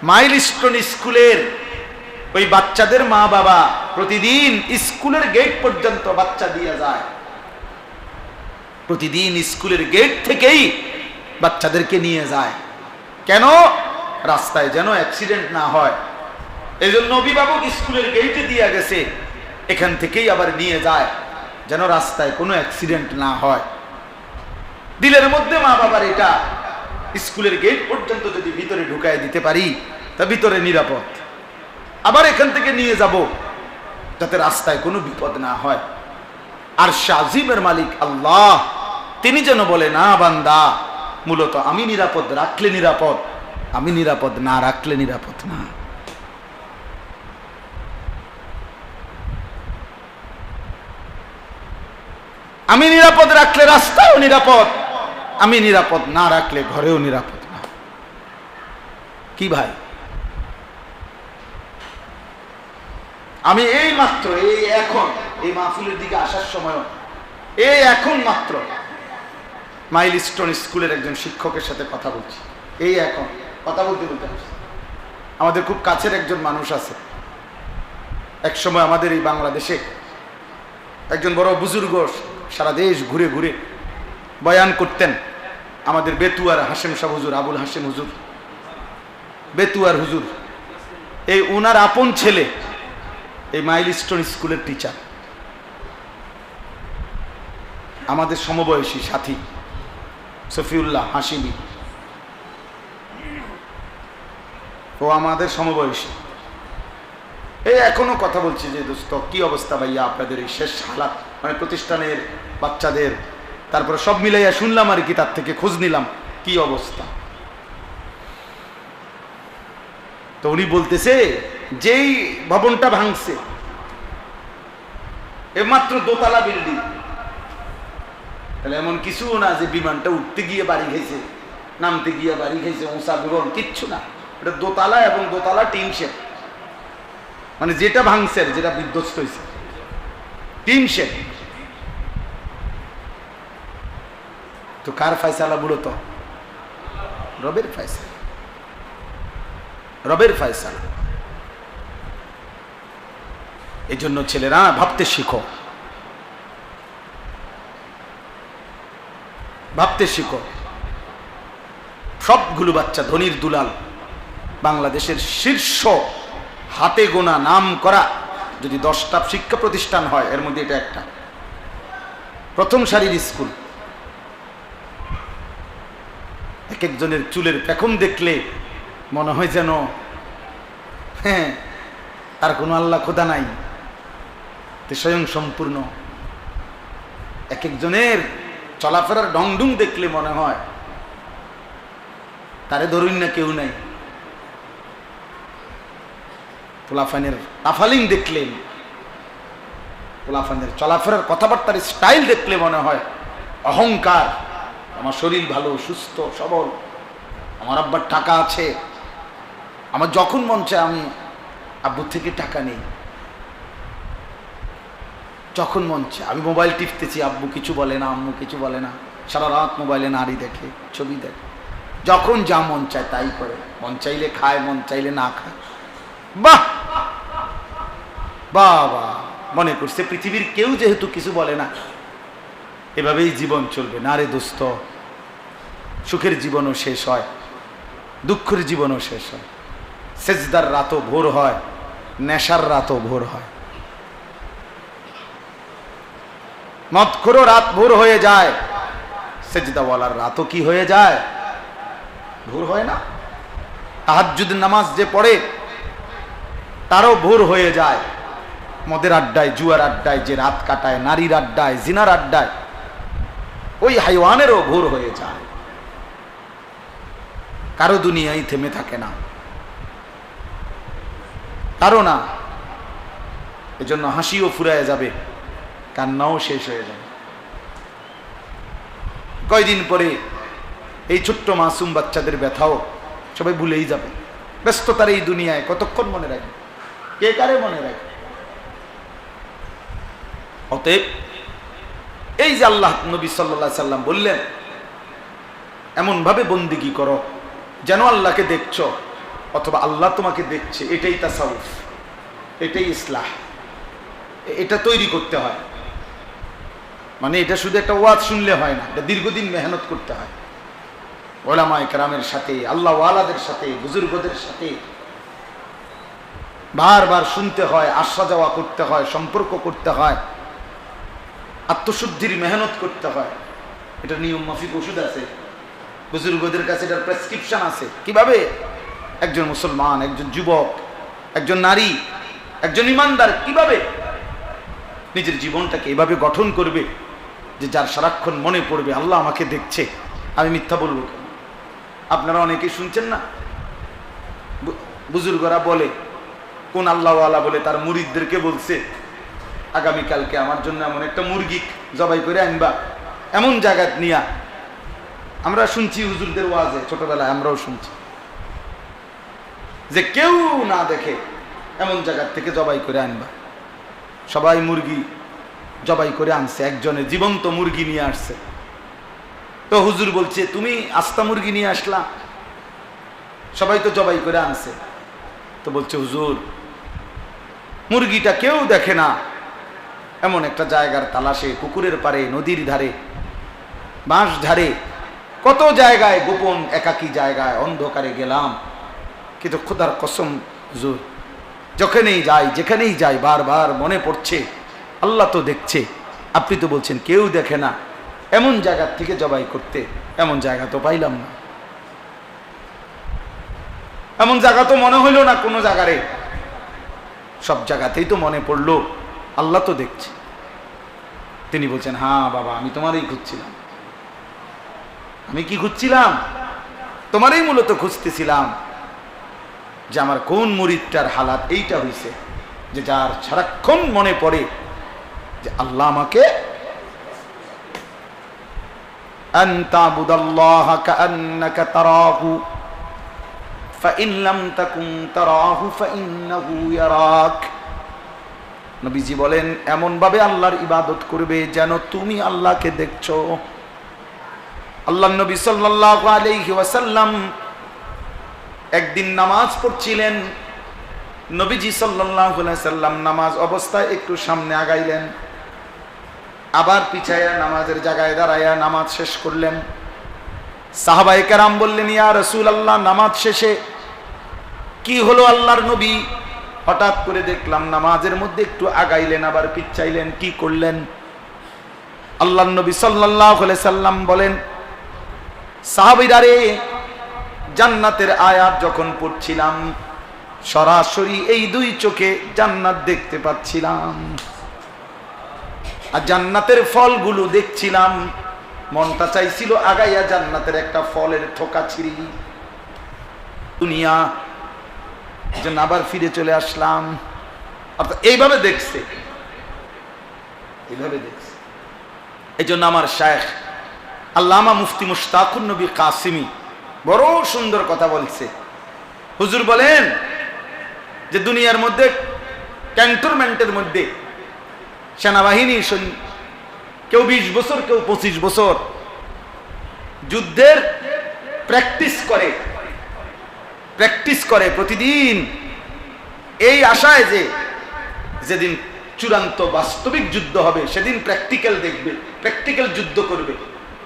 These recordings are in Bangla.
মাইলস্টোন স্কুলের ওই বাচ্চাদের মা বাবা প্রতিদিন স্কুলের গেট পর্যন্ত বাচ্চা দিয়ে যায়, প্রতিদিন স্কুলের গেট থেকেই বাচ্চাদেরকে নিয়ে যায়। কেন? রাস্তায় যেন অ্যাক্সিডেন্ট না হয়, এই জন্য অভিভাবক স্কুলের গেটে দিয়ে গেছে, এখান থেকেই আবার নিয়ে যায় যেন রাস্তায় কোনো অ্যাক্সিডেন্ট না হয়। দিলের মধ্যে মা বাবার এটা, স্কুলের গেট পর্যন্ত যদি ভিতরে ঢুকায় দিতে পারি তা ভিতরে নিরাপদ, আবার এখান থেকে নিয়ে যাব যাতে রাস্তায় কোনো বিপদ না হয়। আর শাজিমের মালিক আল্লাহ, তিনি যেন বলে, না বান্দা, মূলত আমি নিরাপদ রাখলে নিরাপদ, আমি নিরাপদ না রাখলে নিরাপদ না। আমি নিরাপদ রাখলে রাস্তাও নিরাপদ, আমি নিরাপদ না রাখলে ঘরেও নিরাপদ না। কি ভাই, আমি এই মাত্র এখন এই মাহফিলের দিকে আসার সময় এখন মাত্র মাইলস্টোন স্কুলের একজন শিক্ষকের সাথে কথা বলছি। এই এখন কথা বলতে বলতে আমাদের খুব কাছের একজন মানুষ আছে, এক সময় আমাদের এই বাংলাদেশে একজন বড় বুজুর্গ, সারা দেশ ঘুরে ঘুরে বয়ান করতেন। আমাদের বেতুয়ার হাশেম শাহ হুজুর, আবুল হাশেম হুজুর, বেতুয়ার হুজুর, এই উনার আপন ছেলে এই মাইলস্টোন স্কুলের টিচার, আমাদের সমবয়সী সাথী সফিউল্লাহ হাশিমি, ও আমাদের সমবয়সী। এই এখনো কথা বলছি যে দোস্ত কি অবস্থা ভাইয়া আপনাদের এই শেষ হালাত, মানে প্রতিষ্ঠানের বাচ্চাদের, তারপরে সব মিলাইয়া শুনলাম আর কি, তার থেকে খোঁজ নিলাম কি অবস্থা। তো উনি বলতেছে যেই ভবনটা ভাঙছে, মাত্র দোতলা বিল্ডিং, তাহলে এমন কিছু না যে বিমানটা উঠতে গিয়ে বাড়ি খাইছে, নামতে গিয়ে বাড়ি খাইছে, উঁচা ভবন, কিচ্ছু না, এটা দোতলা এবং দোতলা টিন শেড, মানে যেটা ভাঙছে, যেটা বিধ্বস্ত হয়েছে টিন শেড। তো কার ফয়সালা? মূলত রবের ফয়সালা, রবের ফয়সালা। এই জন্য ছেলেরা ভাবতে শিখো, ভাবতে শিখো। সবগুলো বাচ্চা ধনির দুলাল, বাংলাদেশের শীর্ষ হাতে গোনা নাম করা যদি 10টা শিক্ষা প্রতিষ্ঠান হয়, এর মধ্যে এটা একটা, প্রথম সারির স্কুল। এক একজনের চুলের পেখম দেখলে মনে হয় যেন হ্যাঁ তার কোনো আল্লাহ খোদা নাই, স্বয়ং সম্পূর্ণ। এক একজনের চলাফেরার ঢংঢুং দেখলে মনে হয় তারে ধরুন না কেউ নাই। পোলাফানের তাফালিং দেখলেন, পোলাফানের চলাফেরার কথাবার্তার স্টাইল দেখলে মনে হয় অহংকার, আমার শরীর ভালো, সুস্থ সবল, আমার আব্বার টাকা আছে, আমার যখন মন চায় আমি আব্বুর থেকে টাকা নেই, যখন মন চায় আমি মোবাইল টিপতেছি, আব্বু কিছু বলে না, আম্মু কিছু বলে না, সারা রাত মোবাইলে নারী দেখে, ছবি দেখে, যখন যা মন চায় তাই করে, মন চাইলে খায়, মন চাইলে না খায়। বাহ বাবা, মনে করছে পৃথিবীর কেউ যেহেতু কিছু বলে না, এভাবেই জীবন চলবে। না রে দোস্ত, সুখের জীবনও শেষ হয়, দুঃখের জীবনও শেষ হয়, সেজদার রাতও ভোর হয়, নেশার রাতও ভোর হয়, মদখোরও রাত ভোর হয়ে যায়, সেজদাওয়ালার রাতও কি হয়ে যায়? ভোর হয় না? তাহাজ্জুদ নামাজ যে পড়ে তারও ভোর হয়ে যায়। মদের আড্ডায়, জুয়ার আড্ডায় যে রাত কাটায়, নারীর আড্ডায়, জিনার আড্ডায়, ওই হাইওয়ানেরও ভোর হয়ে যায়। কারো দুনিয়ায় থেমে থাকে না, কারো না। এজন্য হাসিও ফুরায় যাবে, কান্নাও শেষ হয়ে যাবে। কয়দিন পরে এই ছোট্ট মাসুম বাচ্চাদের ব্যথাও সবাই ভুলেই যাবে। ব্যস্ততার এই দুনিয়ায় কতক্ষণ মনে রাখবে, কে কারে মনে রাখবে? অতএব এই যে আল্লাহ নবী সাল্লাল্লাহু আলাইহি সাল্লাম বললেন, এমন ভাবে বন্দিগি করো যেন আল্লাহকে দেখছো, অথবা আল্লাহ তোমাকে দেখছে, এটাই তাসাউফ, এটাই ইসলাহ। এটা তৈরি করতে হয়, মানে এটা শুধু একটা ওয়াজ শুনলে হয় না, এটা দীর্ঘদিন মেহনত করতে হয়। ওলামায়ে কেরামের সাথে, আল্লাহ ওয়ালাদের সাথে, বুজুর্গদের সাথে বারবার শুনতে হয়, আসা যাওয়া করতে হয়, সম্পর্ক করতে হয়, আত্মশুদ্ধির মেহনত করতে হয়। এটা নিয়ম মাফিক ওষুধ আছে, বুজুর্গদের কাছে এটার প্রেসক্রিপশন আছে। কিভাবে একজন মুসলমান, একজন যুবক, একজন নারী, একজন ইমানদার কিভাবে নিজের জীবনটাকে এভাবে গঠন করবে যে যার সারাক্ষণ মনে পড়বে আল্লাহ আমাকে দেখছে, আমি মিথ্যা বলবো কেন? আপনারা অনেকেই শুনছেন না, বুজুর্গরা বলে, কোন আল্লাহওয়ালা বলে তার মুরিদদেরকে বলছে, আগামীকালকে আমার জন্য এমন একটা মুরগি জবাই করে আনবা, এমন জায়গায় নিয়া। আমরা শুনছি হুজুরদের ওয়াজে, ছোটবেলায় আমরাও শুনছি যে কেউ না দেখে এমন জায়গার থেকে জবাই করে আনবা। সবাই মুরগি জবাই করে আনছে, একজনে জীবন্ত মুরগি নিয়ে আসছে। তো হুজুর বলছে, তুমি আস্তা মুরগি নিয়ে আসলা, সবাই তো জবাই করে আনছে। তো বলছে, হুজুর মুরগিটা কেউ দেখে না, এমন একটা জায়গার তালাশে, পুকুরের পাড়ে, নদীর ধারে, বাঁশ ধারে, কত জায়গায়, গোপন একাকী জায়গায় অন্ধকারে গেলাম, কিন্তু খোদার কসম হুজুর যখনই যাই, যেখানেই যাই, বারবার মনে পড়ছে আল্লাহ তো দেখছে, আপনি তো বলছেন কেউ দেখে না, এমন জায়গার থেকে জবাই করতে, এমন জায়গা তো পাইলাম না, এমন জায়গা তো মনে হইল না কোনো জায়গারে। সব জায়গাতেই তো মনে পড়লো আল্লাহ তো দেখছে। তিনি বলছেন, হ্যাঁ বাবা, আমি তোমারই খুঁজছিলাম। আমি কি খুঁজছিলাম? তোমারই মূলত খুঁজতেছিলাম যে আমার কোন মুরিদটার হালাত এইটা হইছে, যে যার সারাক্ষণ মনে পড়ে যে আল্লাহ আমাকে, আন তা'বুদাল্লাহা কাআন্নাকা তারাহু ফাইন লাম তাকুন তারাহু ফাইন্নাহু ইয়ারাক। নবীজি বলেন, এমন ভাবে আল্লাহর ইবাদত করবে যেন তুমি আল্লাহকে দেখছো। আল্লাহর নবী সাল্লাল্লাহু আলাইহি ওয়াসাল্লাম একদিন নামাজ পড়ছিলেন। নবীজি সাল্লাল্লাহু আলাইহি সাল্লাম নামাজ অবস্থায় একটু সামনে আগাইলেন, আবার পিছায়া নামাজের জায়গায় দাঁড়ায়া নামাজ শেষ করলেন। সাহাবায়ে কেরাম বললেন, ইয়া রাসূলুল্লাহ, নামাজ শেষে কি হলো আল্লাহর নবী? হঠাৎ করে দেখলাম নামাজের মধ্যে একটু আগাইলেন, আবার পিছাইলেন, কি করলেন? আল্লাহর নবী সাল্লাল্লাহু আলাইহি সাল্লাম বলেন, সাহাবীরা রে, জান্নাতের আয়াত যখন পড়ছিলাম, সরাসরি এই দুই চোখে জান্নাত দেখতে পাচ্ছিলাম, আর জান্নাতের ফলগুলো দেখছিলাম। মনটা চাইছিল আগাইয়া জান্নাতের একটা ফলের থোকা ছিঁড়ি, দুনিয়া যেন আবার ফিরে চলে আসলাম। অর্থাৎ এইভাবে দেখছে, এইভাবে দেখছে। এই জন্য আমার শায়েখ আল্লামা মুফতি মুশতাকুন নবী কাসিমি বড় সুন্দর কথা বলছে। হুজুর বলেন যে দুনিয়ার মধ্যে ক্যান্টনমেন্টের মধ্যে সেনাবাহিনী, কেউ 20 বছর, কেউ 25 বছর যুদ্ধের প্র্যাকটিস করে প্রতিদিন, এই আশায় যে যেদিন চূড়ান্ত বাস্তবিক যুদ্ধ হবে সেদিন প্র্যাকটিক্যাল দেখবে, প্র্যাকটিক্যাল যুদ্ধ করবে।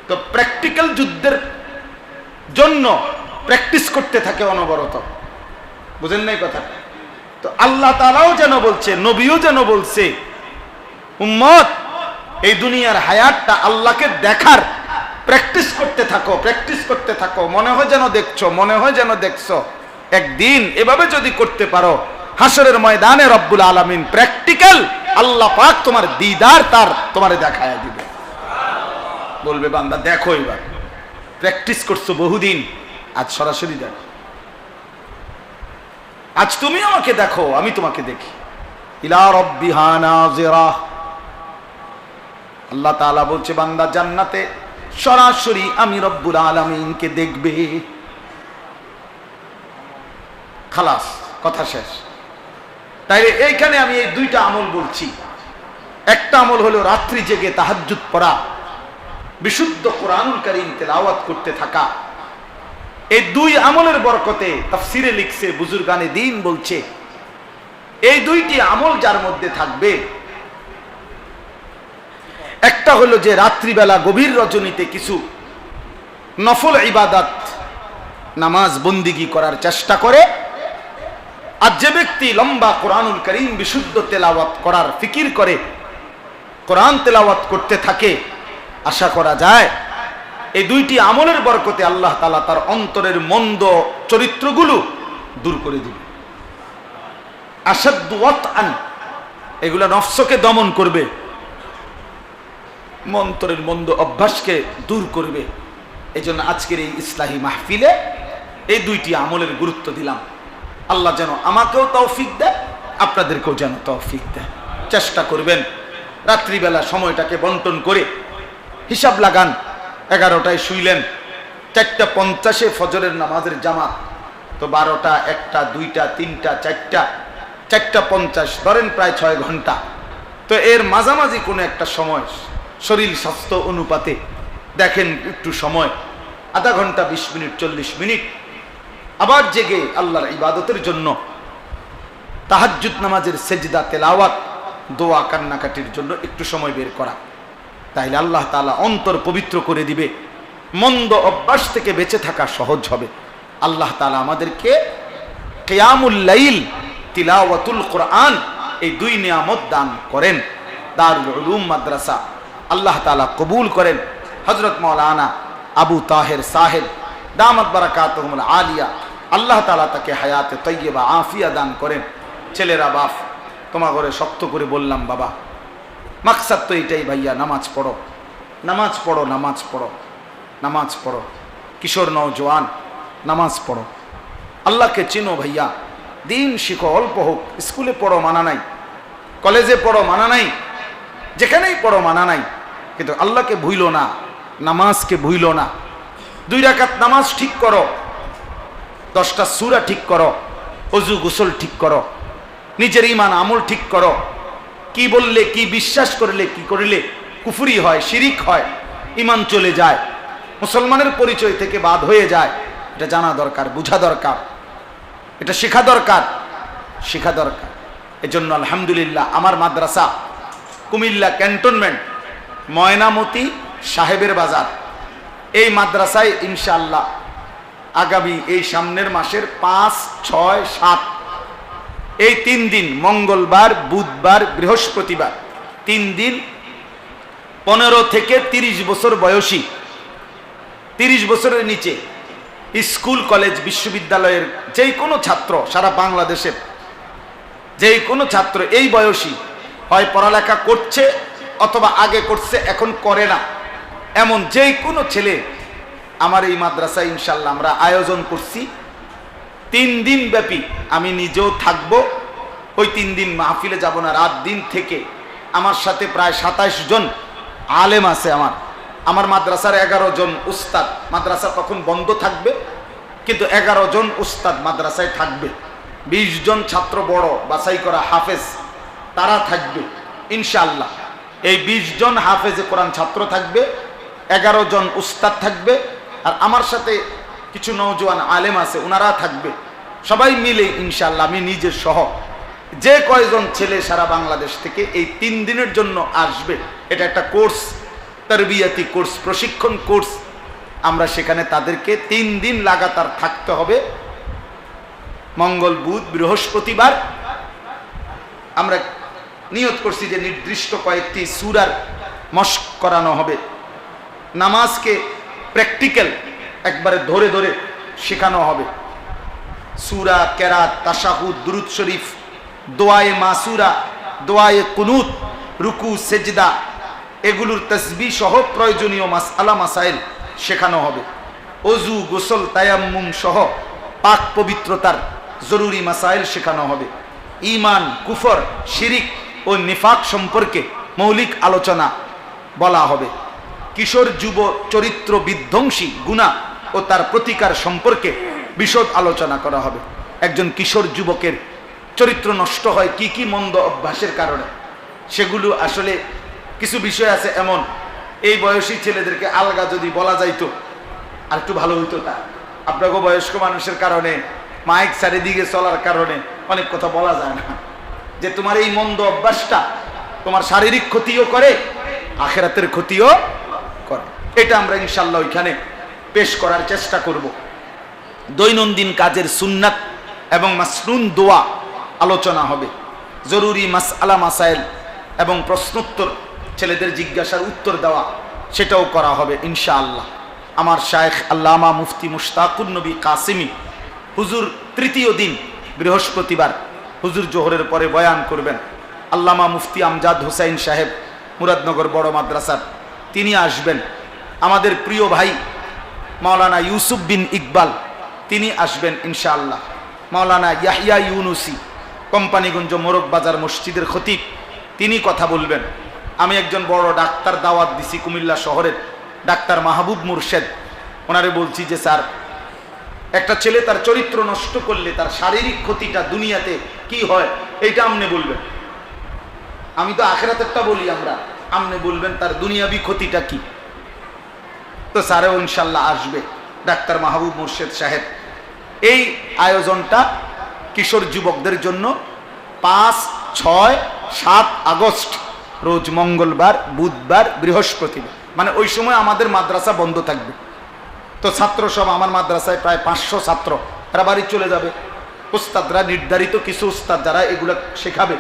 তো প্র্যাকটিক্যাল যুদ্ধের জন্য প্র্যাকটিস করতে থাকে অনবরত। বুঝেন নাই কথা? তো আল্লাহ তাআলাও যেন বলছে, নবীও যেন বলছে, উম্মত এই দুনিয়ার হায়াতটা আল্লাহকে দেখার প্র্যাকটিস করতে থাকো, প্র্যাকটিস করতে থাকো। মনে হয় যেন দেখছো, মনে হয় যেন দেখছো। একদিন এভাবে যদি করতে পারো, হাসরের ময়দানে রব্বুল আলামিন প্র্যাকটিক্যাল আল্লাহ পাক তোমার দিদার তার তোমারে দেখায় দিবে। বলবে, বান্দা দেখো, এবার প্র্যাকটিস করছো বহুদিন, আজ সরাসরি দেখো। আজ তুমি আমাকে দেখো, আমি তোমাকে দেখি। ইলা রাব্বিহা নাযিরা। আল্লাহ তাআলা বলছে, বান্দা জান্নাতে সরাসরি আমি রব্বুল আলামিনকে দেখবে। খালাস, কথা শেষ। তাইলে এইখানে আমি এই দুইটা আমল বলছি। একটা আমল হলো রাত্রি জেগে তাহাজ্জুদ পড়া, বিশুদ্ধ কোরআনুল কারীম তেলাওয়াত করতে থাকা। এই দুই আমলের বরকতে তাফসিরে লিখছে, বুজুর্গানে দ্বীন বলছে, এই দুইটি আমল যার মধ্যে থাকবে, একটা হলো যে রাত্রিবেলা গভীর রজনীতে কিছু নফল ইবাদত নামাজ বন্দিগি করার চেষ্টা করে, আর যে ব্যক্তি লম্বা কোরআনুল কারীম বিশুদ্ধ তেলাওয়াত করার ফিকির করে, কোরআন তেলাওয়াত করতে থাকে, আশা করা যায় এই দুইটি আমলের বরকতে আল্লাহ তাআলা তার অন্তরের মন্দ চরিত্রগুলো দূর করে দিবে। আসাদ্দু ওয়াতআন, এগুলা নফসকে দমন করবে, অন্তরের মন্দ অভ্যাসকে দূর করবে। এজন্য আজকের এই ইসলাহি মাহফিলে এই দুইটি আমলের গুরুত্ব দিলাম। আল্লাহ যেন আমাকেও তৌফিক দেয়, আপনাদেরকেও যেন তৌফিক দেয়। চেষ্টা করবেন রাত্রিবেলা সময়টাকে বন্টন করে, হিসাব লাগান 11টায় শুইলেন, 4:50 ফজরের নামাজের জামাত, তো 12টা, 1টা, 2টা, 3টা, 4টা, 4:50 ধরেন প্রায় 6 ঘন্টা। তো এর মাঝামাঝি কোনো একটা সময় শরীর স্বাস্থ্য অনুপাতে দেখেন একটু সময়, আধা ঘন্টা, 20 মিনিট, 40 মিনিট আবার জেগে আল্লাহর ইবাদতের জন্য, তাহাজ্জুদ নামাজের সেজদা, তেলাওয়াত, দোয়া, কান্নাকাটির জন্য একটু সময় বের করা, তাইলে আল্লাহ তাআলা অন্তর পবিত্র করে দিবে, মন্দ অভ্যাস থেকে বেঁচে থাকা সহজ হবে। আল্লাহ তাআলা আমাদেরকে কিয়ামুল লাইল, তিলাওয়াতুল কোরআন, এই দুই নিয়ামত দান করেন। দারুল উলুম মাদ্রাসা আল্লাহ তাআলা কবুল করেন। হযরত মাওলানা আবু তাহের সাহেব দামাত বারাকাতুহুল আলিয়া, আল্লাহ তাআলা তাকে হায়াতে তৈয়বা আফিয়া দান করেন। ছেলেরা, বাপ তোমার ঘরে শক্ত করে বললাম, বাবা মাকসাদ তো এটাই ভাইয়া, নামাজ পড়ো, নামাজ পড়ো, নামাজ পড়ো, নামাজ পড়ো। কিশোর নওজোয়ান, নামাজ পড়ো, আল্লাহকে চিনো ভাইয়া, দিন শিখো, অল্প হোক, স্কুলে পড়ো মানা নাই, কলেজে পড়ো মানা নাই, যেখানেই পড়ো মানা নাই, কিন্তু আল্লাহকে ভুইলো না, নামাজকে ভুইলো না। 2 রাকাত নামাজ ঠিক করো, 10টা সূরা ঠিক করো, ওযু গোসল ঠিক করো, নিজের ঈমান আমল ঠিক করো, কি বললে, কি বিশ্বাস করলে, কি করলে কুফরি হয়, শিরিক হয়, ঈমান চলে যায়, মুসলমানের পরিচয় থেকে বাদ হয়ে যায়, এটা জানা দরকার, বোঝা দরকার, এটা শেখা দরকার, শেখা দরকার। এজন্য আলহামদুলিল্লাহ আমার মাদ্রাসা কুমিল্লা ক্যান্টনমেন্ট, ময়নামতি সাহেবের বাজার, এই মাদ্রাসায় ইনশাআল্লাহ আগামী এই সামনের মাসের 5, 6, 7 এই 3 দিন, মঙ্গলবার, বুধবার, বৃহস্পতিবার, 3 দিন 15 থেকে 30 বছর বয়সী, 30 বছরের নিচে স্কুল, কলেজ, বিশ্ববিদ্যালয়ের যেই কোনো ছাত্র, সারা বাংলাদেশের যেই কোনো ছাত্র এই বয়সী, হয় পড়ালেখা করছে অথবা আগে করছে এখন করে না, এমন যেই কোনো ছেলে আমার এই মাদ্রাসায় ইনশাআল্লাহ আমরা আয়োজন করছি 3 দিন ব্যাপী। আমি নিজেও থাকবো ওই 3 দিন, মাহফিলে যাব না, রাত দিন থেকে আমার সাথে প্রায় 27 জন আলেম আছে। আমার মাদ্রাসার 11 জন উস্তাদ, মাদ্রাসা তখন বন্ধ থাকবে কিন্তু 11 জন উস্তাদ মাদ্রাসায় থাকবে, 20 জন ছাত্র বড় বাছাই করা হাফেজ তারা থাকবে ইনশাআল্লাহ। এই 20 জন হাফেজে কোরআন ছাত্র থাকবে, 11 জন উস্তাদ থাকবে, আর আমার সাথে কিছু নওজোয়ান আলেম আছে, ওনারা থাকবে। সবাই মিলে ইনশাআল্লাহ, আমি নিজের সহ যে কয়জন ছেলে সারা বাংলাদেশ থেকে এই 3 দিনের জন্য আসবে, এটা একটা কোর্স, তারবিয়াতি কোর্স, প্রশিক্ষণ কোর্স। আমরা সেখানে তাদেরকে 3 দিন লাগাতার থাকতে হবে। মঙ্গল, বুধ, বৃহস্পতিবার আমরা নিয়ত করছি যে নির্দিষ্ট কয়েকটি সূরার মশক করানো হবে। নামাজকে প্র্যাকটিক্যাল একবারে ধরে ধরে শেখানো হবে। সূরা, কেরাত, তাশাহুদ, দুরূদ শরীফ, দোয়ায়ে মাসুরা, দোয়ায়ে কুনুত, রুকু, সেজদা, এগুলোর তাসবিহ সহ প্রয়োজনীয় মাসআলা মাসাইল শেখানো হবে। ওযু, গোসল, তায়াম্মুম সহ পাক পবিত্রতার জরুরি মাসাইল শেখানো হবে। ঈমান, কুফর, শিরিক ও নিফাক সম্পর্কে মৌলিক আলোচনা বলা হবে। কিশোর যুব চরিত্র বিধ্বংসী গুনাহ ও তার প্রতিকার সম্পর্কে বিশদ আলোচনা করা হবে। একজন কিশোর যুবকের চরিত্র নষ্ট হয় কি কি মন্দ অভ্যাসের কারণে, সেগুলো আসলে কিছু বিষয় আছে এমন, এই বয়সী ছেলেদেরকে আলগা যদি বলা যাইতো আর একটু ভালো হইতো। তা আপনাকে বয়স্ক মানুষের কারণে মাইক চারিদিকে চলার কারণে অনেক কথা বলা যায় না, যে তোমার এই মন্দ অভ্যাসটা তোমার শারীরিক ক্ষতিও করে, আখিরাতের ক্ষতিও করে। এটা আমরা ইনশাআল্লাহ ওইখানে পেশ করার চেষ্টা করব। দৈনন্দিন কাজের সুন্নাত এবং মাসনুন দোয়া আলোচনা হবে, জরুরি মাসআলা মাসাইল এবং প্রশ্নোত্তর, ছেলেদের জিজ্ঞাসার উত্তর দেওয়া, সেটাও করা হবে ইনশাআল্লাহ। আমার শায়েখ আল্লামা মুফতি মুশতাকুর নবী কাসিমি হুজুর তৃতীয় দিন বৃহস্পতিবার হুজুর জোহরের পরে বয়ান করবেন। আল্লামা মুফতি আমজাদ হোসাইন সাহেব মুরাদনগর বড় মাদ্রাসার, তিনি আসবেন। আমাদের প্রিয় ভাই মাওলানা ইউসুফ বিন ইকবাল, তিনি আসবেন ইনশাআল্লাহ। মাওলানা ইয়াহিয়া ইউনুসি কোম্পানিগঞ্জ মোরগ বাজার মসজিদের খতিব, তিনি কথা বলবেন। আমি একজন বড় ডাক্তার দাওয়াত দিছি কুমিল্লা শহরের, ডাক্তার মাহবুব মুর্শেদ, ওনারে বলছি যে স্যার, একটা ছেলে তার চরিত্র নষ্ট করলে তার শারীরিক ক্ষতিটা দুনিয়াতে কি হয় এইটা আমনে বলবেন। আমি তো আখিরাতেরটা বলি আমরা, আমনে বলবেন তার দুনিয়াবি ক্ষতিটা কি। তো স্যারেও ইনশাল্লাহ আসবে, ডাক্তার মাহবুব মুর্শেদ সাহেব। এই আয়োজনটা কিশোর যুবকদের জন্য 5, 6, 7 আগস্ট রোজ মঙ্গলবার, বুধবার, বৃহস্পতিবার, মানে ওই সময় আমাদের মাদ্রাসা বন্ধ থাকবে। তো ছাত্র সব, আমার মাদ্রাসায় প্রায় 500 ছাত্র, তারা বাড়ি চলে যাবে। উস্তাদরা নির্ধারিত কিছু উস্তাদ যারা এগুলো শেখাবে,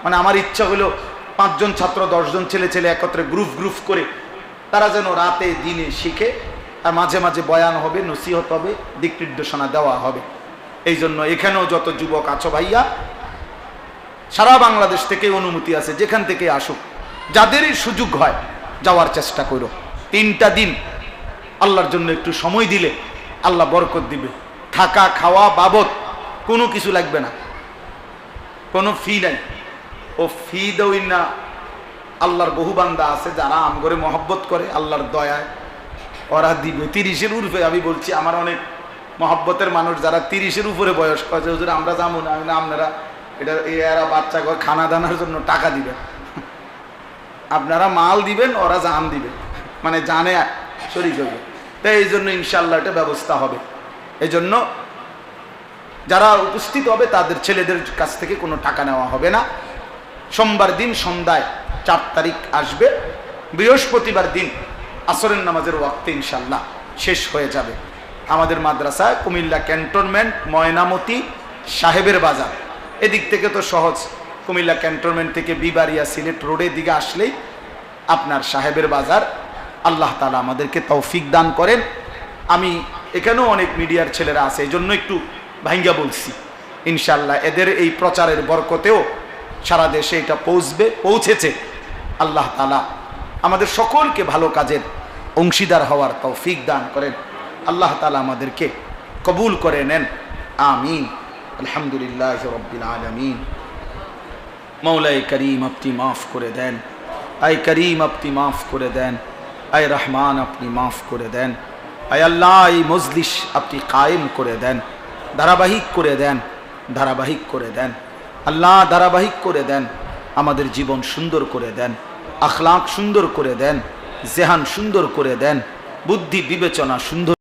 মানে আমার ইচ্ছা হলো 5 জন ছাত্র 10 জন ছেলে একত্রে গ্রুপ করে তারা যেন রাতে দিনে শিখে, আর মাঝে মাঝে বয়ান হবে, নসিহত হবে, দিক নির্দেশনা দেওয়া হবে। এই জন্য এখানেও যত যুবক আছো ভাইয়া, সারা বাংলাদেশ থেকে অনুমতি আছে, যেখান থেকে আসুক, যাদেরই সুযোগ হয় যাওয়ার চেষ্টা করো। 3টা দিন আল্লাহর জন্য একটু সময় দিলে আল্লাহ বরকত দিবে। থাকা খাওয়া বাবদ কোনো কিছু লাগবে না, কোনো ফি নাই। ও ফি দেওই না, আল্লাহর বহু বান্দা আছে যারা আম করে মহব্বত করে, আল্লাহর দয়ায় ওরা দিবে 30-এর উপরে। আমি বলছি আমার অনেক মহব্বতের মানুষ যারা 30-এর উপরে বয়স আছে, হুজুর আমরা যাবো না, আপনারা এটা এরা বাচ্চা ঘর খানা দানার জন্য টাকা দিবেন, আপনারা মাল দিবেন, ওরা জান দিবে, মানে জানে শরীর হবে। তাই এই জন্য ইনশাল্লাহ এটা ব্যবস্থা হবে। এই জন্য যারা উপস্থিত হবে তাদের ছেলেদের কাছ থেকে কোনো টাকা নেওয়া হবে না। সোমবার দিন সন্ধ্যায় 4 তারিখ আসবে, বৃহস্পতিবার দিন আসরের নামাজের ওয়াক্তে ইনশাল্লাহ শেষ হয়ে যাবে। আমাদের মাদ্রাসায় কুমিল্লা ক্যান্টনমেন্ট, ময়নামতি, সাহেবের বাজার, এদিক থেকে তো সহজ। কুমিল্লা ক্যান্টনমেন্ট থেকে বিবারিয়া সিলেট রোডের দিকে আসলেই আপনার সাহেবের বাজার। আল্লাহ তাআলা আমাদেরকে তৌফিক দান করেন। আমি এখানেও অনেক মিডিয়ার ছেলেরা আছে, এই জন্য একটু ভাঙ্গা বলছি। ইনশাল্লাহ এদের এই প্রচারের বরকতেও সারা দেশে এটা পৌঁছেছে। আল্লাহ তাআলা আমাদের সকলকে ভালো কাজের অংশীদার হওয়ার তৌফিক দান করেন। আল্লাহ তাআলা আমাদেরকে কবুল করে নেন, আমিন। আলহামদুলিল্লাহ রাব্বিল আলামিন। মৌলাই করিম আপনি মাফ করে দেন, আয় করিম আপনি মাফ করে দেন, আয় রহমান আপনি মাফ করে দেন, আয় আল্লাহ এই মজলিস আপনি কায়েম করে দেন, ধারাবাহিক করে দেন, ধারাবাহিক করে দেন আল্লাহ, ধারাবাহিক করে দেন। আমাদের জীবন সুন্দর করে দেন, আখলাক সুন্দর করে দেন, জেহান সুন্দর করে দেন, বুদ্ধি বিবেচনা সুন্দর